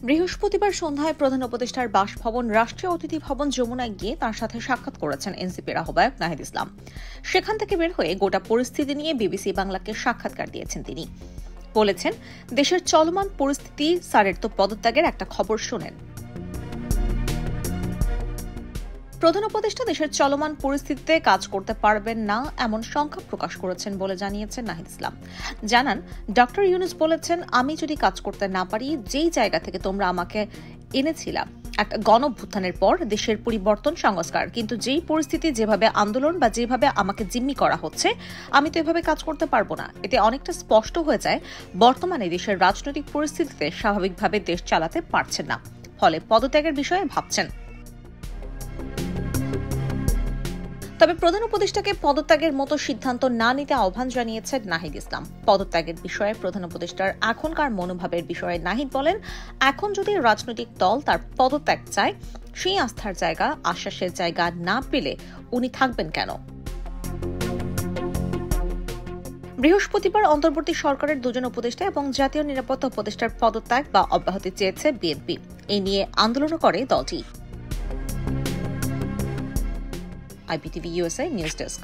বৃহস্পতিবার সন্ধ্যায় প্রধান উপদেষ্টার বাসভবন রাষ্ট্রীয় অতিথি ভবন যমুনায় গিয়ে তার সাথে সাক্ষাৎ করেছেন এনসিপির আহ্বায়ক নাহিদ ইসলাম। সেখান থেকে বের হয়ে গোটা পরিস্থিতি নিয়ে বিবিসি বাংলাকে সাক্ষাৎকার দিয়েছেন তিনি। বলেছেন, দেশের চলমান পরিস্থিতি, স্যারের তো পদত্যাগের একটা খবর শোনেন। প্রধান উপদেষ্টা দেশের চলমান পরিস্থিতিতে কাজ করতে পারবেন না এমন শঙ্কা প্রকাশ করেছেন বলে জানিয়েছেন নাহিদ ইসলাম। জানান, ডক্টর ইউনূস বলেছেন, আমি যদি কাজ করতে না পারি, যেই জায়গা থেকে তোমরা আমাকে এনেছিলাম, একটা গণঅভ্যুত্থানের পর দেশের পরিবর্তন সংস্কার, কিন্তু যেই পরিস্থিতি, যেভাবে আন্দোলন বা যেভাবে আমাকে জিম্মি করা হচ্ছে, আমি তো এভাবে কাজ করতে পারবো না। এতে অনেকটা স্পষ্ট হয়ে যায় বর্তমানে দেশের রাজনৈতিক পরিস্থিতিতে স্বাভাবিকভাবে দেশ চালাতে পারছেন না, ফলে পদত্যাগের বিষয়ে ভাবছেন। তবে প্রধান উপদেষ্টাকে পদত্যাগের মতো সিদ্ধান্ত না নিতে আহ্বান জানিয়েছেন নাহিদ ইসলাম। পদত্যাগের বিষয়ে প্রধান উপদেষ্টার এখনকার মনোভাবের বিষয়ে নাহিদ বলেন, এখন যদি রাজনৈতিক দল তার পদত্যাগ চায়, সেই আস্থার জায়গা, আশ্বাসের জায়গা না পেলে উনি থাকবেন কেন? বৃহস্পতিবার অন্তর্বর্তী সরকারের দুজন উপদেষ্টা এবং জাতীয় নিরাপত্তা উপদেষ্টার পদত্যাগ বা অব্যাহতি চেয়েছে বিএনপি। এই নিয়ে আন্দোলনও করে দলটি। IPTV USA News Desk।